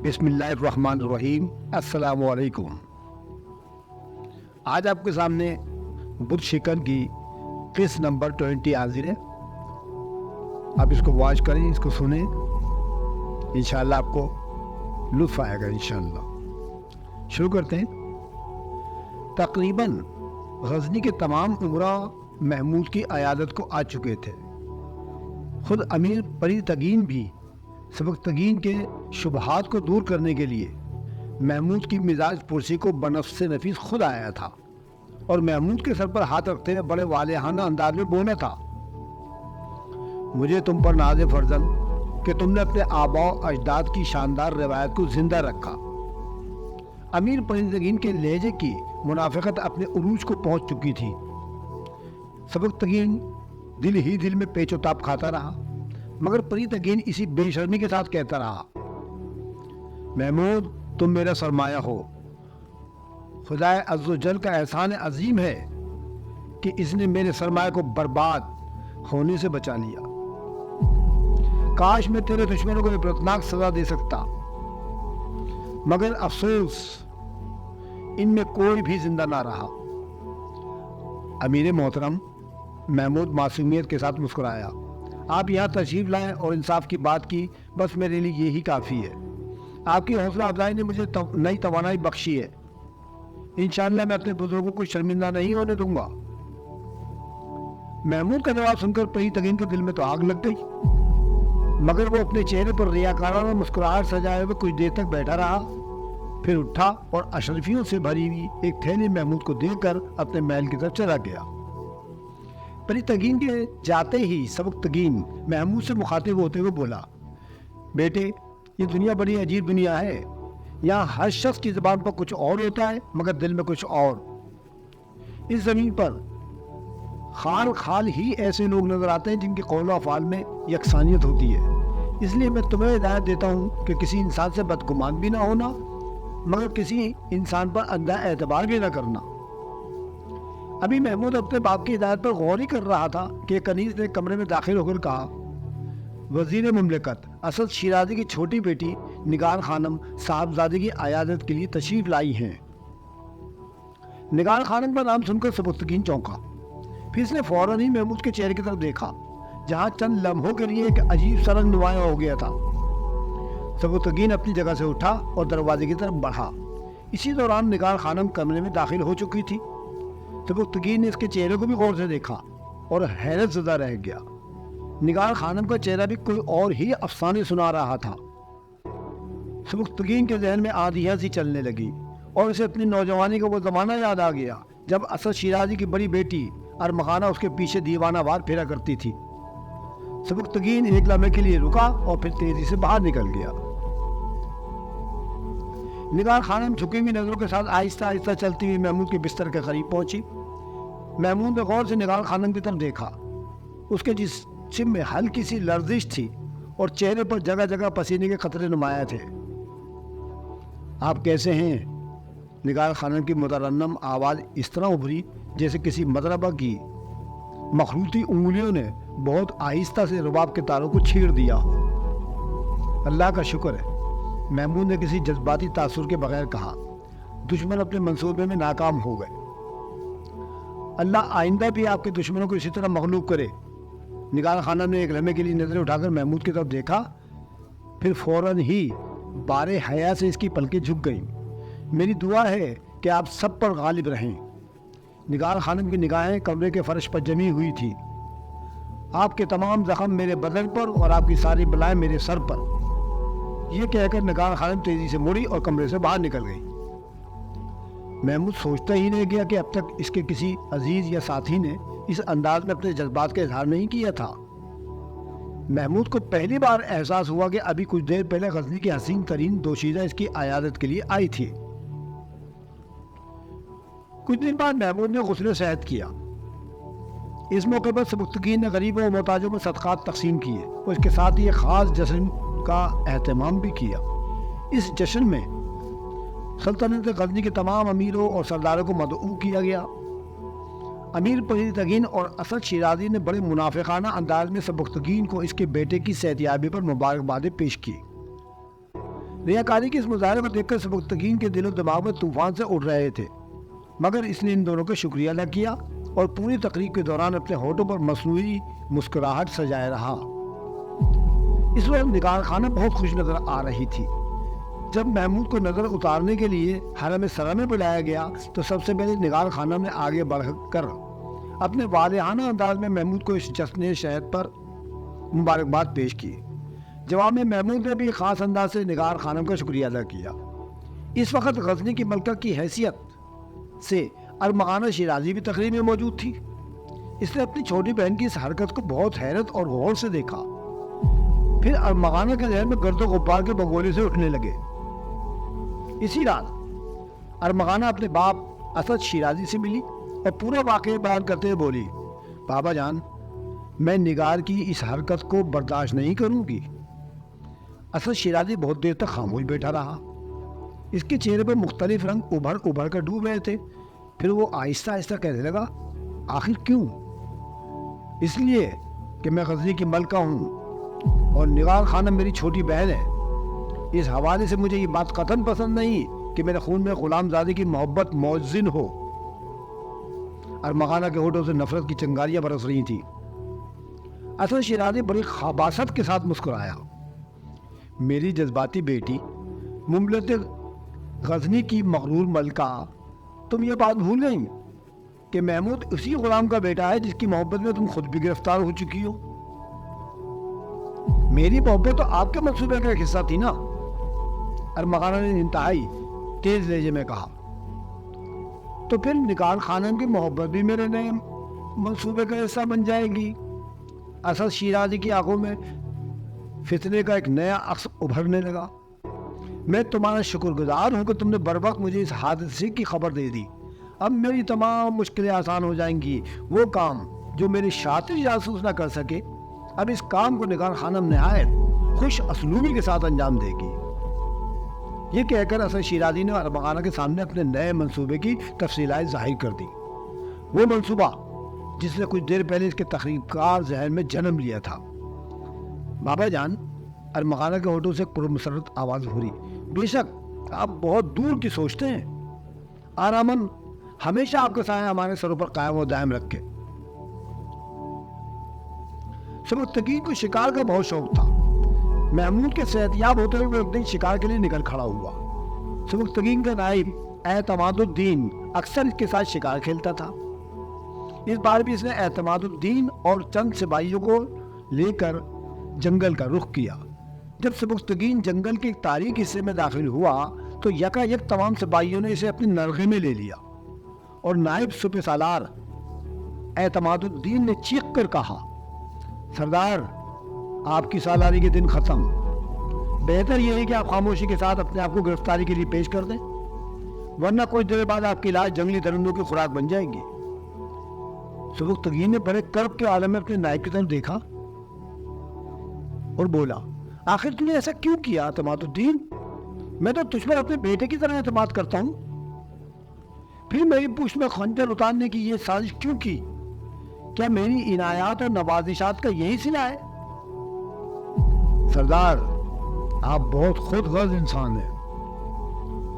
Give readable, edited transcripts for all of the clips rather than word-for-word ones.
بسم اللہ الرحمن الرحیم۔ السلام علیکم۔ آج آپ کے سامنے بدھ شکن کی قسط نمبر 20 حاضر ہے۔ آپ اس کو واچ کریں، اس کو سنیں، انشاءاللہ آپ کو لطف آئے گا انشاءاللہ۔ شروع کرتے ہیں۔ تقریباً غزنی کے تمام امراء محمود کی عیادت کو آ چکے تھے۔ خود امیر پری تگین بھی سبکتگین کے شبہات کو دور کرنے کے لیے محمود کی مزاج پرسی کو بنفس نفیس خود آیا تھا اور محمود کے سر پر ہاتھ رکھتے ہوئے بڑے والہانہ انداز میں بولا تھا، مجھے تم پر ناز فرزند کہ تم نے اپنے آباء و اجداد کی شاندار روایت کو زندہ رکھا۔ امیر پری تگین کے لہجے کی منافقت اپنے عروج کو پہنچ چکی تھی۔ سبکتگین دل ہی دل میں پیچ و تاب کھاتا رہا، مگر پری تگین اسی بے شرمی کے ساتھ کہتا رہا، محمود تم میرا سرمایہ ہو۔ خدا عز و جل کا احسان عظیم ہے کہ اس نے میرے سرمایہ کو برباد ہونے سے بچا لیا۔ کاش میں تیرے دشمنوں کو عبرتناک سزا دے سکتا، مگر افسوس ان میں کوئی بھی زندہ نہ رہا۔ امیر محترم محمود معصومیت کے ساتھ مسکرایا، آپ یہاں تشریف لائیں اور انصاف کی بات کی، بس میرے لیے یہی کافی ہے۔ آپ کی حوصلہ افزائی نے مجھے نئی توانائی بخشی ہے۔ انشاءاللہ میں اپنے بزرگوں کو شرمندہ نہیں ہونے دوں گا۔ محمود کا جواب سن کر پری تگین کے دل میں تو آگ لگ گئی، مگر وہ اپنے چہرے پر ریاکارانہ مسکراہٹ سجائے ہوئے کچھ دیر تک بیٹھا رہا، پھر اٹھا اور اشرفیوں سے بھری ہوئی ایک تھیلی محمود کو دے کر اپنے محل کی طرف چلا گیا۔ پری تگین کے جاتے ہی سبکتگین محمود سے مخاطب ہوتے ہوئے بولا، بیٹے یہ دنیا بڑی عجیب دنیا ہے، یہاں ہر شخص کی زبان پر کچھ اور ہوتا ہے مگر دل میں کچھ اور۔ اس زمین پر خال خال ہی ایسے لوگ نظر آتے ہیں جن کے قول و افعال میں یکسانیت ہوتی ہے۔ اس لیے میں تمہیں ہدایت دیتا ہوں کہ کسی انسان سے بدگمان بھی نہ ہونا، مگر کسی انسان پر اندھا اعتبار بھی نہ کرنا۔ ابھی محمود اپنے باپ کی ہدایت پر غور ہی کر رہا تھا کہ کنیز نے کمرے میں داخل ہو کر کہا، وزیر مملکت اسد شیرازی کی چھوٹی بیٹی نگار خانم صاحبزادے کی عیادت کے لیے تشریف لائی ہیں۔ نگار خانم کا نام سن کر سبکتگین چونکا، پھر اس نے فوراً ہی محمود کے چہرے کی طرف دیکھا جہاں چند لمحوں کے لیے ایک عجیب سا رنگ نمایاں ہو گیا تھا۔ سبکتگین اپنی جگہ سے اٹھا اور دروازے کی طرف بڑھا۔ اسی دوران نگار خانم کمرے میں داخل ہو چکی تھی۔ سبکتگین نے اس کے چہرے کو بھی غور سے دیکھا اور حیرت زدہ رہ گیا۔ نگار خانم کا چہرہ بھی کوئی اور ہی افسانے سنا رہا تھا۔ سبکتگین کے ذہن میں آندھیاں سی چلنے لگی اور اسے اپنی نوجوانی کا وہ زمانہ یاد آ گیا جب اسد شیرازی کی بڑی بیٹی ارمغانہ اس کے پیچھے دیوانہ وار پھرا کرتی تھی۔ سبکتگین ایک لمحے کے لیے رکا اور پھر تیزی سے باہر نکل گیا۔ نگار خانم جھکی ہوئی نظروں کے ساتھ آہستہ آہستہ چلتی ہوئی محمود کے بستر کے قریب پہنچی۔ محمود نے غور سے نگار خانم کی طرف دیکھا۔ اس کے جسم میں ہلکی سی لرزش تھی اور چہرے پر جگہ جگہ پسینے کے قطرے نمایاں تھے۔ آپ کیسے ہیں؟ نگار خانم کی مترنم آواز اس طرح ابھری جیسے کسی مضربہ کی مخروطی انگلیوں نے بہت آہستہ سے رباب کے تاروں کو چھیڑ دیا ہو۔ اللہ کا شکر ہے، محمود نے کسی جذباتی تاثر کے بغیر کہا، دشمن اپنے منصوبے میں ناکام ہو گئے۔ اللہ آئندہ بھی آپ کے دشمنوں کو اسی طرح مغلوب کرے۔ نگار خانم نے ایک لمحے کے لیے نظریں اٹھا کر محمود کی طرف دیکھا، پھر فوراً ہی بارے حیا سے اس کی پلکیں جھک گئیں۔ میری دعا ہے کہ آپ سب پر غالب رہیں۔ نگار خانم کی نگاہیں کمرے کے فرش پر جمی ہوئی تھی۔ آپ کے تمام زخم میرے بدن پر اور آپ کی ساری بلائیں میرے سر پر۔ یہ کہہ کر نگار خانم تیزی سے مڑی اور کمرے سے باہر نکل گئی۔ محمود سوچتا ہی نہیں گیا کہ اب تک اس کے کسی عزیز یا ساتھی نے اس انداز میں اپنے جذبات کا اظہار نہیں کیا تھا۔ محمود کو پہلی بار احساس ہوا کہ ابھی کچھ دیر پہلے غزنی کی حسین ترین دوشیزہ اس کی عیادت کے لیے آئی تھی۔ کچھ دن بعد محمود نے غسل صحت کیا۔ اس موقع پر سبکتگین نے غریبوں اور محتاجوں میں صدقات تقسیم کیے اور اس کے ساتھ ہی ایک خاص جشن کا اہتمام بھی کیا۔ اس جشن میں سلطنت غزنی کے تمام امیروں اور سرداروں کو مدعو کیا گیا۔ امیر پری تگین اور اسد شیرازی نے بڑے منافقانہ انداز میں سبکتگین کو اس کے بیٹے کی صحتیابی پر مبارکبادیں پیش کی۔ ریاکاری کے اس مظاہرے کو دیکھ کر سبکتگین کے دل و دماغ میں طوفان سے اڑ رہے تھے، مگر اس نے ان دونوں کا شکریہ ادا کیا اور پوری تقریب کے دوران اپنے ہونٹوں پر مصنوعی مسکراہٹ سجائے رہا۔ اس وقت نگار خانہ بہت خوش نظر آ رہی تھی۔ جب محمود کو نظر اتارنے کے لیے حرم سرا میں بلایا گیا تو سب سے پہلے نگار خانم نے آگے بڑھ کر اپنے والہانہ انداز میں محمود کو اس جشن شہد پر مبارکباد پیش کی۔ جواب میں محمود نے بھی خاص انداز سے نگار خانم کا شکریہ ادا کیا۔ اس وقت غزنی کی ملکہ کی حیثیت سے ارمغانہ شیرازی بھی تقریب میں موجود تھی۔ اس نے اپنی چھوٹی بہن کی اس حرکت کو بہت حیرت اور غور سے دیکھا۔ پھر ارمغانہ کے ذہن میں گرد و غبار کے بگولے سے اٹھنے لگے۔ اسی رات ارمغانہ اپنے باپ اسد شیرازی سے ملی اور پورا واقعہ بیان کرتے ہوئے بولی، بابا جان، میں نگار کی اس حرکت کو برداشت نہیں کروں گی۔ اسد شیرازی بہت دیر تک خاموش بیٹھا رہا۔ اس کے چہرے پر مختلف رنگ ابھر کر ڈوب رہے تھے۔ پھر وہ آہستہ آہستہ کہنے لگا، آخر کیوں؟ اس لیے کہ میں غزنی کی ملکہ ہوں اور نگار خانم میری چھوٹی بہن ہے۔ اس حوالے سے مجھے یہ بات قطعاً پسند نہیں کہ میرے خون میں غلام زادی کی محبت موزن ہو۔ ارمغانہ کے ہونٹوں سے نفرت کی چنگاریاں برس رہی تھیں۔ اسد شیرازی بڑی خباثت کے ساتھ مسکرایا، میری جذباتی بیٹی، مملکت غزنی کی مغرور ملکہ، تم یہ بات بھول گئی کہ محمود اسی غلام کا بیٹا ہے جس کی محبت میں تم خود بھی گرفتار ہو چکی ہو۔ میری محبت تو آپ کے منصوبے کا ایک حصہ تھی نا، ارمغانہ نے انتہائی تیز لہجے میں کہا۔ تو پھر نگار خانم کی محبت بھی میرے نئے منصوبے کا حصہ بن جائے گی۔ اسد شیرازی کی آنکھوں میں فتنے کا ایک نیا عکس ابھرنے لگا۔ میں تمہارا شکر گزار ہوں کہ تم نے بروقت مجھے اس حادثے کی خبر دے دی۔ اب میری تمام مشکلیں آسان ہو جائیں گی۔ وہ کام جو میرے شاطر جاسوس نہ کر سکے، اب اس کام کو نگار خانم نہایت خوش اسلوبی کے ساتھ انجام دے گی۔ یہ کہہ کر اسد شیرازی نے ارمغانہ کے سامنے اپنے نئے منصوبے کی تفصیلات ظاہر کر دی۔ وہ منصوبہ جس نے کچھ دیر پہلے اس کے تخریب کار ذہن میں جنم لیا تھا۔ بابا جان، ارمغانہ کے ہونٹوں سے پرمسرت آواز ہو رہی، بے شک آپ بہت دور کی سوچتے ہیں۔ آرامن ہمیشہ آپ کا سایہ ہمارے سروں پر قائم و دائم رکھے۔ سبکتگین کو شکار کا بہت شوق تھا۔ محمود کے صحت یاب ہوتے ہوئے وہ ایک دن شکار کے لیے نکل کھڑا ہوا۔ سبکتگین کا نائب اعتماد الدین اکثر اس کے ساتھ شکار کھیلتا تھا۔ اس بار بھی اس نے اعتماد الدین اور چند سپاہیوں کو لے کر جنگل کا رخ کیا۔ جب سبکتگین جنگل کے ایک تاریک حصے میں داخل ہوا تو یکا یک تمام سپاہیوں نے اسے اپنی نرغے میں لے لیا اور نائب سپہ سالار اعتماد الدین نے چیخ کر کہا، سردار، آپ کی سالاری کے دن ختم۔ بہتر یہ ہے کہ آپ خاموشی کے ساتھ اپنے آپ کو گرفتاری کے لیے پیش کر دیں، ورنہ کچھ دیر بعد آپ کی لاش جنگلی درندوں کی خوراک بن جائے گی۔ سبکتگین نے بڑے کرب کے عالم میں اپنے نائب کی طرف دیکھا اور بولا، آخر تم نے ایسا کیوں کیا اعتماد الدین؟ میں تو تجھ پر اپنے بیٹے کی طرح اعتماد کرتا ہوں، پھر میری پوچھ میں خنجر اتارنے کی یہ سازش کیوں کی؟ کیا میری عنایات اور نوازشات کا یہی صلہ ہے؟ سردار، آپ بہت خود غرض انسان ہیں،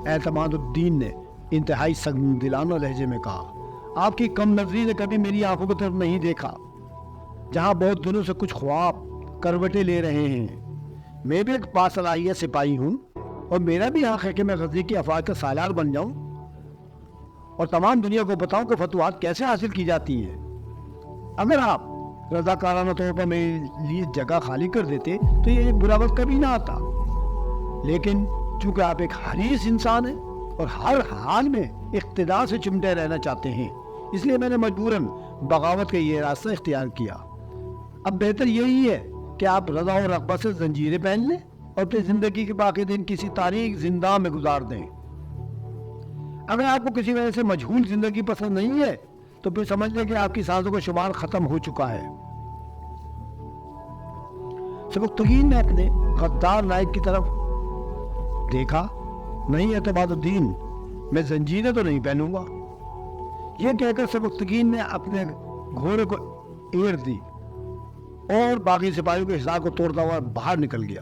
اعتماد الدین نے انتہائی سنگ دلانہ لہجے میں کہا۔ آپ کی کم نظری نے کبھی میری آنکھوں کی طرف نہیں دیکھا، جہاں بہت دنوں سے کچھ خواب کروٹیں لے رہے ہیں۔ میں بھی ایک باصلاحیت سپاہی ہوں اور میرا بھی حق ہے کہ میں غزنی کی افواج کا سالار بن جاؤں اور تمام دنیا کو بتاؤں کہ فتوحات کیسے حاصل کی جاتی ہیں۔ اگر آپ رضاکارانہ طور پر میرے لیے جگہ خالی کر دیتے تو یہ برا وقت کبھی نہ آتا، لیکن چونکہ آپ ایک حریص انسان ہیں اور ہر حال میں اقتدار سے چمٹے رہنا چاہتے ہیں، اس لیے میں نے مجبوراً بغاوت کا یہ راستہ اختیار کیا۔ اب بہتر یہی ہے کہ آپ رضا و رغبت سے زنجیریں پہن لیں اور اپنی زندگی کے باقی دن کسی تاریک زندہ میں گزار دیں۔ اگر آپ کو کسی وجہ سے مجہول زندگی پسند نہیں ہے تو پھر سمجھ لیں کہ آپ کی سانسوں کا شمار ختم ہو چکا ہے۔ سبکتگین نے اپنے غدار نائب کی طرف دیکھا۔ نہیں اعتماد الدین، میں زنجیریں تو نہیں پہنوں گا۔ یہ کہہ کر سبکتگین نے اپنے گھوڑے کو ایڑ دی اور باقی سپاہیوں کے حصار کو توڑتا ہوا باہر نکل گیا۔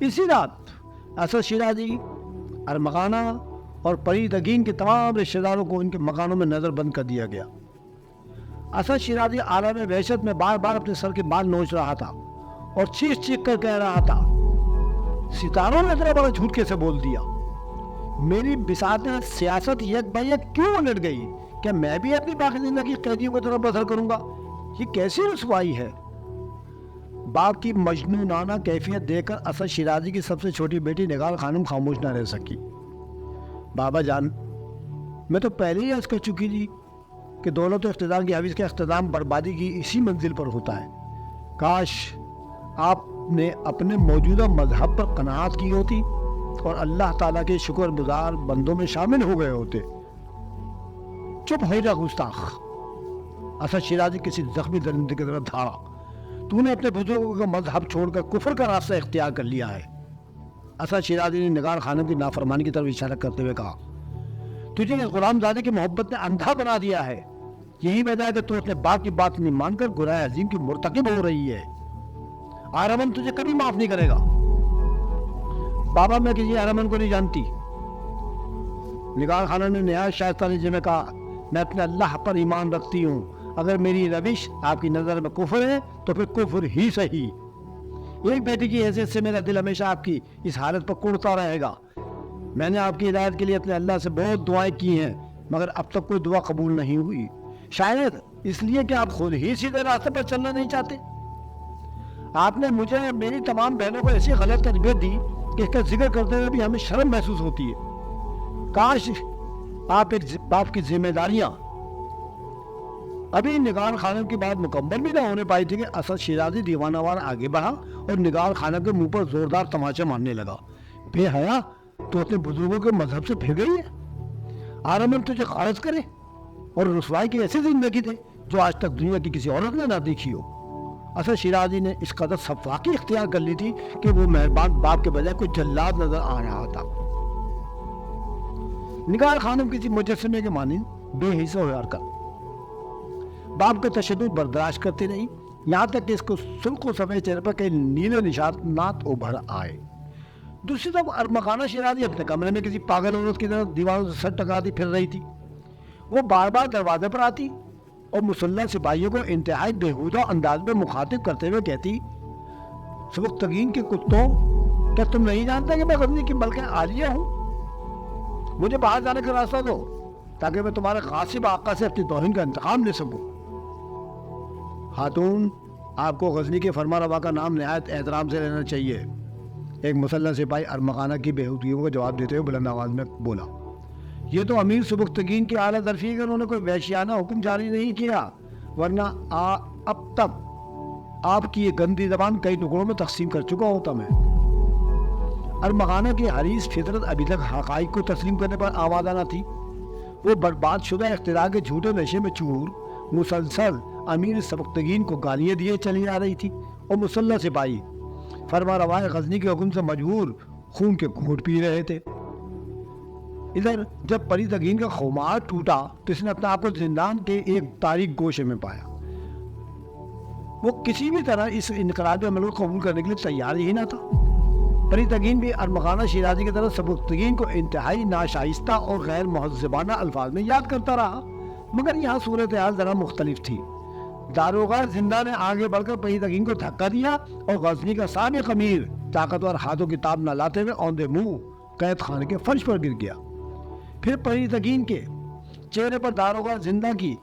اسی رات اسد شیرازی، ارمغانہ اور پری تگین کے تمام رشتہ داروں کو ان کے مکانوں میں نظر بند کر دیا گیا۔ اسد شیرازی عالم وحشت میں بار بار اپنے سر کے بال نوچ رہا تھا اور چیخ چیخ کر کہہ رہا تھا، ستاروں نے اتنا بڑا جھوٹ کیسے بول دیا؟ میری بساط سیاست یک بہ یک کیوں الٹ گئی؟ کیا میں بھی اپنی باقی زندگی قیدیوں کی طرف بسر کروں گا؟ یہ کیسی رسوائی ہے؟ باپ کی مجنونانہ کیفیت دیکھ کر اسد شیرازی کی سب سے چھوٹی بیٹی نگار خانم خاموش نہ رہ سکی۔ بابا جان، میں تو پہلے ہی عرض کر چکی تھی کہ دولت و اقتدار کی حویث کا اختتام بربادی کی اسی منزل پر ہوتا ہے۔ کاش آپ نے اپنے موجودہ مذہب پر قناعت کی ہوتی اور اللہ تعالیٰ کے شکر گزار بندوں میں شامل ہو گئے ہوتے۔ چپ ہو جا گستاخ، اسد شیرازی کسی زخمی درندے کی طرف دھاڑا۔ تو نے اپنے بزرگوں کا مذہب چھوڑ کر کفر کا راستہ اختیار کر لیا ہے۔ اسد شیرازی نے نگار خانم کی نافرمانی کی طرف اشارہ کرتے ہوئے کہا، تجھے اس غلام زادے کی محبت نے اندھا بنا دیا ہے۔ یہی وجہ ہے کہ تو اپنے باپ کی بات نہیں مان کر گناہ عظیم کی مرتکب ہو رہی ہے۔ آرمن تجھے کبھی معاف نہیں کرے گا۔ بابا، میں کسی آرمن کو نہیں جانتی۔ نگار خانم نے نہایت شائستہ لہجے میں کہا، میں اپنے اللہ پر ایمان رکھتی ہوں۔ اگر میری روش آپ کی نظر میں کفر ہے تو پھر کفر ہی صحیح۔ ایک بیٹی کی حیثیت سے میرا دل ہمیشہ آپ کی اس حالت پر کڑتا رہے گا۔ میں نے آپ کی ہدایت کے لیے اپنے اللہ سے بہت دعائیں کی ہیں، مگر اب تک کوئی دعا قبول نہیں ہوئی۔ شاید اس لیے کہ آپ خود ہی سیدھے راستے پر چلنا نہیں چاہتے۔ آپ نے مجھے اور میری تمام بہنوں کو ایسی غلط تربیت دی کہ اس کا ذکر کرتے ہوئے بھی ہمیں شرم محسوس ہوتی ہے۔ کاش آپ ایک باپ کی ذمہ داریاں۔ ابھی نگار خانم کی بات مکمل بھی نہ ہونے پائی تھی کہ اسد شیرازی دیوانہ وار آگے بڑھا اور نگار خانم کے منہ پر زوردار تماچے مارنے لگا۔ بے حیا، تو اپنے بزرگوں کے مذہب سے پھر گئی ہے؟ آرمن تجھے خارج کرے اور رسوائی کی ایسی زندگی دے جو آج تک دنیا کی کسی عورت نے نہ دیکھی ہو۔ اسد شیرازی نے اس قدر صفاقی اختیار کر لی تھی کہ وہ مہربان باپ کے بجائے کوئی جلاد نظر آ رہا تھا۔ نگار خانم کسی مجسمے کے مانند بے حصہ ہو کر باپ کا تشدد برداشت کرتی رہی، یہاں تک کہ اس کو سرخ و سفید چہرے پر کئی نیلے نشانات ابھر آئے۔ دوسری طرف ارمغانہ شیرازی اپنے کمرے میں کسی پاگل عورت کی طرف دیواروں سے سر ٹکراتی پھر رہی تھی۔ وہ بار بار دروازے پر آتی اور مسلح سپاہیوں کو انتہائی بےہودہ انداز میں مخاطب کرتے ہوئے کہتی، سبکتگین کے کتوں، کیا تم نہیں جانتے کہ میں غزنی کی ملکہ عالیہ ہوں؟ مجھے باہر جانے کا راستہ دو تاکہ میں تمہارے غاصب آقا سے اپنی توہین کا انتقام لے سکوں۔ خاتون، آپ کو غزنی کے فرما روا کا نام نہایت احترام سے لینا چاہیے، ایک مسلح سپاہی ارمغانہ کی بےہودگیوں کا جواب دیتے ہوئے بلند آواز میں بولا۔ یہ تو امیر سبکتگین کی اعلیٰ ظرفی ہے کہ انہوں نے کوئی وحشیانہ حکم جاری نہیں کیا، ورنہ اب تک آپ کی یہ گندی زبان کئی ٹکڑوں میں تقسیم کر چکا ہوتا میں۔ ارمغانہ کی حریص فطرت ابھی تک حقائق کو تسلیم کرنے پر آمادہ نہ تھی۔ وہ برباد شدہ اقتدار کے جھوٹے نشے میں چور مسلسل امیر سبکتگین کو گالیاں دیے چلی آ رہی تھی اور مسلح سپاہی فرما روائے غزنی کے حکم سے مجبور خون کے گھونٹ پی رہے تھے۔ ادھر جب پری تگین کا خمار ٹوٹا تو اس نے اپنے آپ کو زندان کے ایک تاریک گوشے میں پایا۔ وہ کسی بھی طرح اس انقلابی عمل کو قبول کرنے کے لیے تیار ہی نہ تھا۔ پری تگین بھی ارمغانہ شیرازی کی طرف سبکتگین کو انتہائی ناشائستہ اور غیر مہذبانہ الفاظ میں یاد کرتا رہا، مگر یہاں صورتحال ذرا مختلف تھی۔ داروغہ زندہ نے آگے بڑھ کر پری تگین کو دھکا دیا اور غزنی کا سابق امیر طاقتور ہاتھوں کی تاب نہ لاتے ہوئے اوندے منہ قید خانے کے فرش پر گر گیا۔ پھر پری تگین کے چہرے پر داروغہ زندہ کی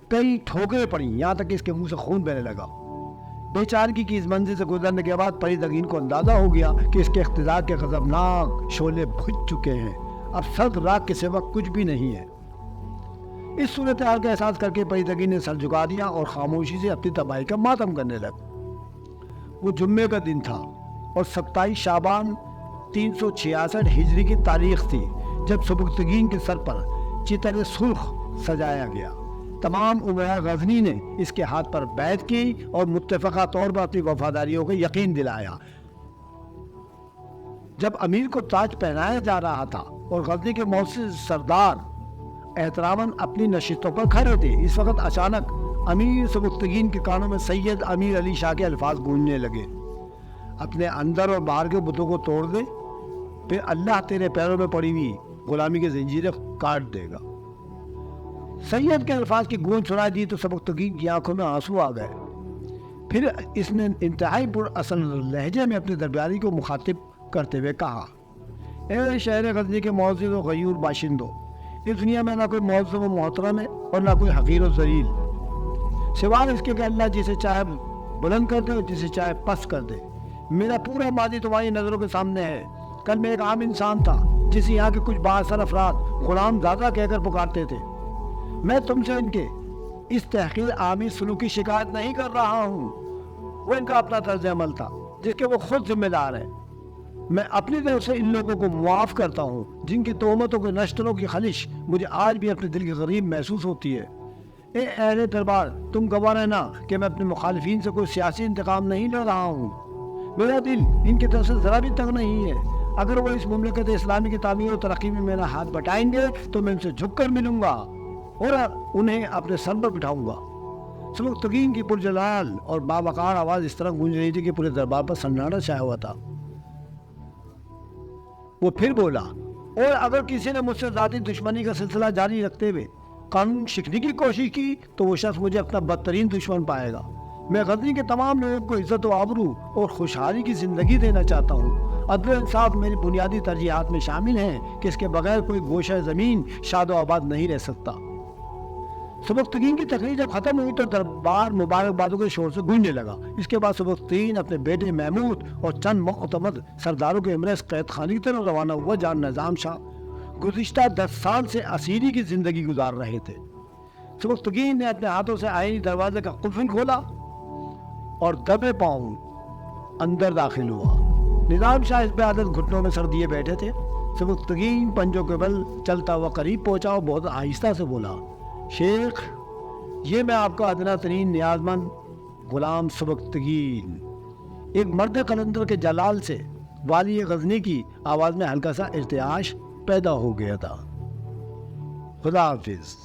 کئی ٹھوکریں پڑیں، یہاں تک کہ اس کے منہ سے خون بہنے لگا۔ بیچارگی کی اس منزل سے گزرنے کے بعد پری تگین کو اندازہ ہو گیا کہ اس کے اقتدار کے غضبناک شعلے بجھ چکے ہیں، اب سرد راک کے سوا کچھ بھی نہیں ہے۔ اس صورتحال کا احساس کر کے پری تگین نے سر جھکا دیا اور خاموشی سے اپنی تباہی کا ماتم کرنے لگا۔ وہ جمعے کا دن تھا اور 27 شعبان 366 ہجری کی تاریخ تھی جب سبکتگین کے سر پر چتر سرخ سجایا گیا۔ تمام امراء غزنی نے اس کے ہاتھ پر بیعت کی اور متفقہ طور پر اپنی وفاداریوں کو یقین دلایا۔ جب امیر کو تاج پہنایا جا رہا تھا اور غزنی کے معزز سردار احتراماً اپنی نشستوں پر کھڑے تھے، اس وقت اچانک امیر سبکتگین کے کانوں میں سید امیر علی شاہ کے الفاظ گونجنے لگے۔ اپنے اندر اور باہر کے بتوں کو توڑ دے، پھر اللہ تیرے پیروں میں پڑی ہوئی غلامی کی زنجیریں کاٹ دے گا۔ سید کے الفاظ کی گونج سنائی دی تو سبکتگین کی آنکھوں میں آنسو آ گئے۔ پھر اس نے انتہائی پر اصل لہجے میں اپنے درباری کو مخاطب کرتے ہوئے کہا، اے شہر غزنی کے معزز و غیور باشندوں، اس دنیا میں نہ کوئی معظم و محترم ہے اور نہ کوئی حقیر و ذلیل، سوائے اس کے کہ اللہ جسے چاہے بلند کر دے اور جسے چاہے پست کر دے۔ میرا پورا ماضی تمہاری نظروں کے سامنے ہے۔ کل میں ایک عام انسان تھا جسے یہاں کے کچھ بااثر افراد غلام زادہ کہہ کر پکارتے تھے۔ میں تم سے ان کے اس تحقیر آمیز سلوک کی شکایت نہیں کر رہا ہوں، وہ ان کا اپنا طرز عمل تھا جس کے وہ خود ذمہ دار ہیں۔ میں اپنی طرف سے ان لوگوں کو معاف کرتا ہوں جن کی تہمتوں کے نشتروں کی خلش مجھے آج بھی اپنے دل کے قریب محسوس ہوتی ہے۔ اے اہل دربار، تم گواہ رہنا کہ میں اپنے مخالفین سے کوئی سیاسی انتقام نہیں لڑ رہا ہوں۔ میرا دل ان کی طرف سے ذرا بھی تنگ نہیں ہے۔ اگر وہ اس مملکت اسلامی کی تعمیر و ترقی میں میرا ہاتھ بٹائیں گے تو میں ان سے جھک کر ملوں گا اور انہیں اپنے سر پر بٹھاؤں گا۔ سبکتگین کی پرجلال اور باوقار آواز اس طرح گونج رہی تھی کہ پورے دربار پر سناٹا چھایا ہوا تھا۔ وہ پھر بولا، اور اگر کسی نے مجھ سے ذاتی دشمنی کا سلسلہ جاری رکھتے ہوئے قانون شکنی کی کوشش کی تو وہ شخص مجھے اپنا بدترین دشمن پائے گا۔ میں غزنی کے تمام لوگوں کو عزت و آبرو اور خوشحالی کی زندگی دینا چاہتا ہوں۔ عدل و انصاف میری بنیادی ترجیحات میں شامل ہیں کہ اس کے بغیر کوئی گوشہ زمین شاد و آباد نہیں رہ سکتا۔ سبکتگین کی تقریر جب ختم ہوئی تو دربار مبارکبادوں کے شور سے گونجنے لگا۔ اس کے بعد سبکتگین اپنے بیٹے محمود اور چند معتمد سرداروں کے ہمراہ قید خانے کی طرف روانہ ہوا جہاں نظام شاہ گزشتہ 10 سال سے اسیری کی زندگی گزار رہے تھے۔ سبکتگین نے اپنے ہاتھوں سے آئینی دروازے کا قفل کھولا اور دبے پاؤں اندر داخل ہوا۔ نظام شاہ اس بے عادت گھٹنوں میں سر دیے بیٹھے تھے۔ سبکتگین پنجوں کے بل چلتا ہوا قریب پہنچا اور بہت آہستہ سے بولا، شیخ، یہ میں آپ کا ادنا ترین نیاز مند غلام سبکتگین۔ ایک مرد قلندر کے جلال سے والی غزنی کی آواز میں ہلکا سا ارتعاش پیدا ہو گیا تھا۔ خدا حافظ۔